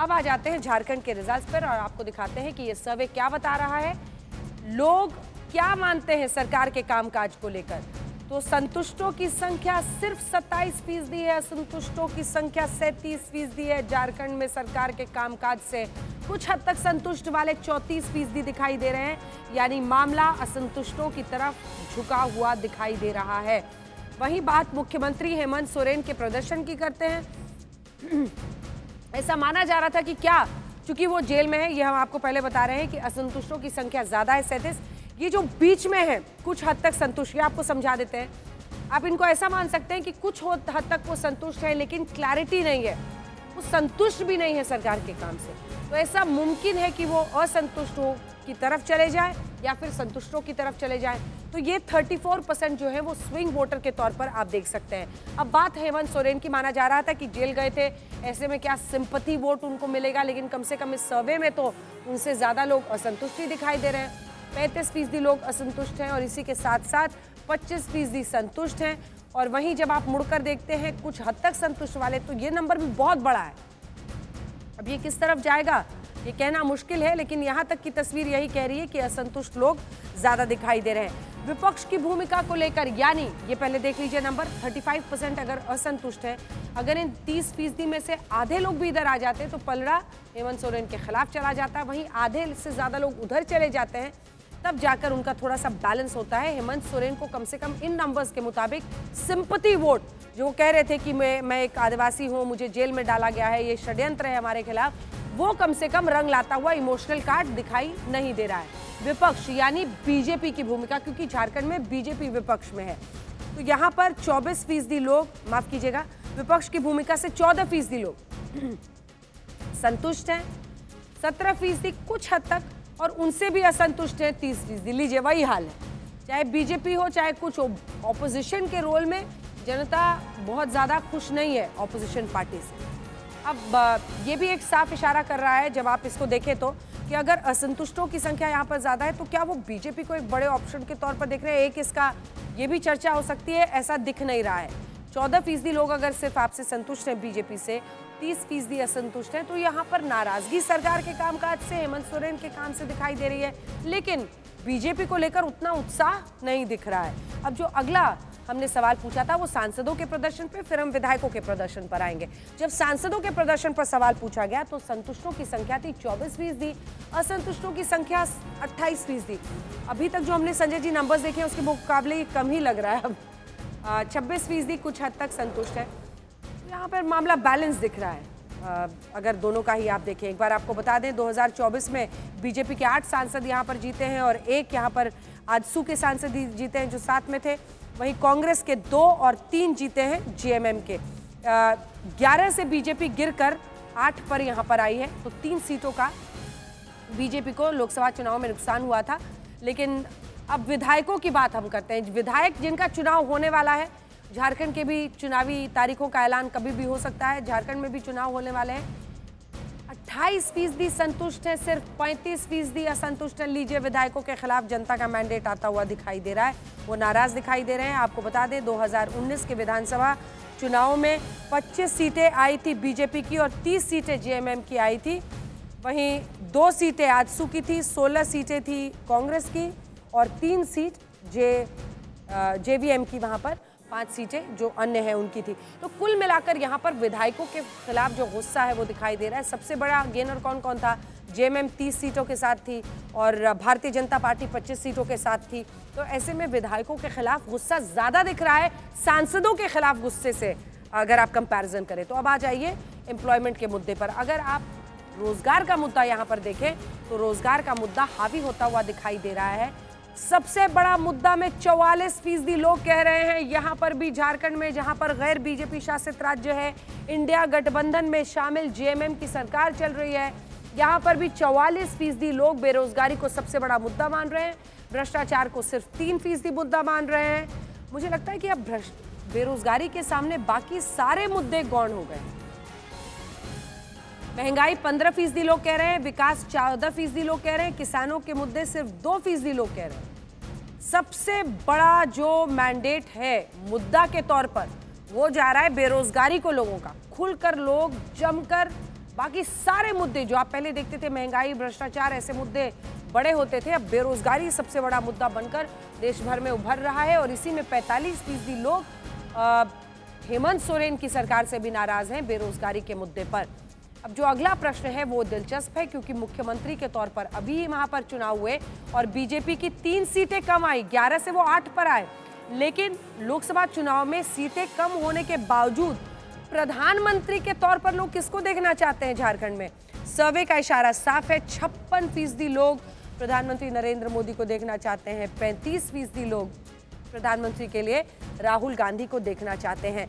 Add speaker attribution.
Speaker 1: अब आ जाते हैं झारखंड के रिजल्ट्स पर और आपको दिखाते हैं कि ये सर्वे क्या बता रहा है, लोग क्या मानते हैं सरकार के कामकाज को लेकर। तो संतुष्टों की संख्या सिर्फ 27% है, असंतुष्टों की संख्या 37% है। झारखंड में सरकार के कामकाज से कुछ हद तक संतुष्ट वाले 34% दिखाई दे रहे हैं, यानी मामला असंतुष्टों की तरफ झुका हुआ दिखाई दे रहा है। वहीं बात मुख्यमंत्री हेमंत सोरेन के प्रदर्शन की करते हैं। ऐसा माना जा रहा था कि क्या, चूंकि वो जेल में है, ये हम आपको पहले बता रहे हैं कि असंतुष्टों की संख्या ज्यादा है 37। ये जो बीच में है कुछ हद तक संतुष्ट, आपको समझा देते हैं। आप इनको ऐसा मान सकते हैं कि कुछ हद तक वो संतुष्ट है, लेकिन क्लैरिटी नहीं है, वो संतुष्ट भी नहीं है सरकार के काम से। तो ऐसा मुमकिन है कि वो असंतुष्टों की तरफ चले जाए या फिर संतुष्टों की तरफ चले जाए। तो ये 34% जो है वो स्विंग वोटर के तौर पर आप देख सकते हैं। अब बात हेमंत सोरेन की, माना जा रहा था कि जेल गए थे, ऐसे में क्या सिंपैथी वोट उनको मिलेगा, लेकिन कम से कम इस सर्वे में तो उनसे ज्यादा लोग असंतुष्ट ही दिखाई दे रहे हैं। 35% लोग असंतुष्ट हैं और इसी के साथ साथ 25% संतुष्ट हैं। और वहीं जब आप मुड़कर देखते हैं कुछ हद तक संतुष्ट वाले, तो ये नंबर भी बहुत बड़ा है। अब ये किस तरफ जाएगा ये कहना मुश्किल है, लेकिन यहाँ तक की तस्वीर यही कह रही है कि असंतुष्ट लोग ज्यादा दिखाई दे रहे हैं। विपक्ष की भूमिका को लेकर, यानी ये पहले देख लीजिए नंबर 35% अगर असंतुष्ट है, अगर इन 30% में से आधे लोग भी इधर आ जाते हैं तो पलड़ा हेमंत सोरेन के खिलाफ चला जाता है। वहीं आधे से ज्यादा लोग उधर चले जाते हैं, तब जाकर उनका थोड़ा सा बैलेंस होता है। हेमंत सोरेन को कम से कम इन नंबर्स के मुताबिक सिंपैथी वोट, जो कह रहे थे कि मैं एक आदिवासी हूं, मुझे जेल में डाला गया है, ये षड्यंत्र है हमारे खिलाफ, वो कम से कम रंग लाता हुआ इमोशनल कार्ड दिखाई नहीं दे रहा है। विपक्ष यानी बीजेपी की भूमिका, क्योंकि झारखंड में बीजेपी विपक्ष में है, तो यहाँ पर 24% लोग, माफ कीजिएगा, विपक्ष की भूमिका से 14% लोग संतुष्ट हैं, 17% कुछ हद तक, और उनसे भी असंतुष्ट है 30%। लीजिए वही हाल है, चाहे बीजेपी हो चाहे कुछ हो, ऑपोजिशन के रोल में जनता बहुत ज्यादा खुश नहीं है ऑपोजिशन पार्टी से। अब ये भी एक साफ इशारा कर रहा है, जब आप इसको देखें तो, कि अगर असंतुष्टों की संख्या यहाँ पर ज्यादा है तो क्या वो बीजेपी को एक बड़े ऑप्शन के तौर पर देख रहे हैं। एक इसका ये भी चर्चा हो सकती है, ऐसा दिख नहीं रहा है। 14% लोग अगर सिर्फ आपसे संतुष्ट हैं बीजेपी से, 30% असंतुष्ट हैं, तो यहाँ पर नाराजगी सरकार के कामकाज से, हेमंत सोरेन के काम से दिखाई दे रही है, लेकिन बीजेपी को लेकर उतना उत्साह नहीं दिख रहा है। अब जो अगला हमने सवाल पूछा था वो सांसदों के प्रदर्शन पे, फिर हम विधायकों के प्रदर्शन पर आएंगे। जब सांसदों के प्रदर्शन पर सवाल पूछा गया तो संतुष्टों की संख्या थी 24%, असंतुष्टों की संख्या 28%। अभी तक जो हमने संजय जी नंबर्स देखे हैं उसके मुकाबले ये कम ही लग रहा है। अब 26% कुछ हद तक संतुष्ट है। यहाँ पर मामला बैलेंस दिख रहा है। अगर दोनों का ही आप देखें, एक बार आपको बता दें 2024 में बीजेपी के 8 सांसद यहाँ पर जीते हैं और एक यहाँ पर आजसू के सांसद जीते हैं जो साथ में थे। वहीं कांग्रेस के 2 और 3 जीते हैं जेएमएम के। 11 से बीजेपी गिरकर 8 पर यहाँ पर आई है, तो 3 सीटों का बीजेपी को लोकसभा चुनाव में नुकसान हुआ था। लेकिन अब विधायकों की बात हम करते हैं। विधायक जिनका चुनाव होने वाला है, झारखंड के भी चुनावी तारीखों का ऐलान कभी भी हो सकता है, झारखंड में भी चुनाव होने वाले हैं। 28% संतुष्ट है, सिर्फ 35% असंतुष्ट है। लीजिए विधायकों के खिलाफ जनता का मैंडेट आता हुआ दिखाई दे रहा है, वो नाराज दिखाई दे रहे हैं। आपको बता दें 2019 के विधानसभा चुनाव में 25 सीटें आई थी बीजेपी की और 30 सीटें जेएमएम की आई थी। वहीं 2 सीटें आजसू की थी, 16 सीटें थी कांग्रेस की और 3 सीट जेवीएम की, वहां पर 5 सीटें जो अन्य हैं उनकी थी। तो कुल मिलाकर यहाँ पर विधायकों के खिलाफ जो गुस्सा है वो दिखाई दे रहा है। सबसे बड़ा गेनर कौन कौन था? जेएमएम 30 सीटों के साथ थी और भारतीय जनता पार्टी 25 सीटों के साथ थी। तो ऐसे में विधायकों के खिलाफ गुस्सा ज्यादा दिख रहा है सांसदों के खिलाफ गुस्से से, अगर आप कंपैरिजन करें तो। अब आ जाइए एम्प्लॉयमेंट के मुद्दे पर। अगर आप रोजगार का मुद्दा यहाँ पर देखें तो रोजगार का मुद्दा हावी होता हुआ दिखाई दे रहा है। सबसे बड़ा मुद्दा में 44% लोग कह रहे हैं, यहाँ पर भी झारखंड में, जहाँ पर गैर बीजेपी शासित राज्य है, इंडिया गठबंधन में शामिल जेएमएम की सरकार चल रही है, यहाँ पर भी 44% लोग बेरोजगारी को सबसे बड़ा मुद्दा मान रहे हैं, भ्रष्टाचार को सिर्फ 3% मुद्दा मान रहे हैं। मुझे लगता है कि अब बेरोजगारी के सामने बाकी सारे मुद्दे गौण हो गए। महंगाई 15% लोग कह रहे हैं, विकास 14% लोग कह रहे हैं, किसानों के मुद्दे सिर्फ 2% लोग कह रहे हैं। सबसे बड़ा जो मैंडेट है मुद्दा के तौर पर वो जा रहा है बेरोजगारी को, लोगों का खुलकर लोग जमकर बाकी सारे मुद्दे जो आप पहले देखते थे, महंगाई, भ्रष्टाचार, ऐसे मुद्दे बड़े होते थे, अब बेरोजगारी सबसे बड़ा मुद्दा बनकर देश भर में उभर रहा है। और इसी में 45% लोग हेमंत सोरेन की सरकार से भी नाराज हैं बेरोजगारी के मुद्दे पर। अब जो अगला प्रश्न है वो दिलचस्प है, क्योंकि मुख्यमंत्री के तौर पर अभी वहां पर चुनाव हुए और बीजेपी की 3 सीटें कम आई, 11 से वो 8 पर आए। लेकिन लोकसभा चुनाव में सीटें कम होने के बावजूद प्रधानमंत्री के तौर पर लोग किसको देखना चाहते हैं झारखंड में? सर्वे का इशारा साफ है, 56% लोग प्रधानमंत्री नरेंद्र मोदी को देखना चाहते हैं, 35% लोग प्रधानमंत्री के लिए राहुल गांधी को देखना चाहते हैं।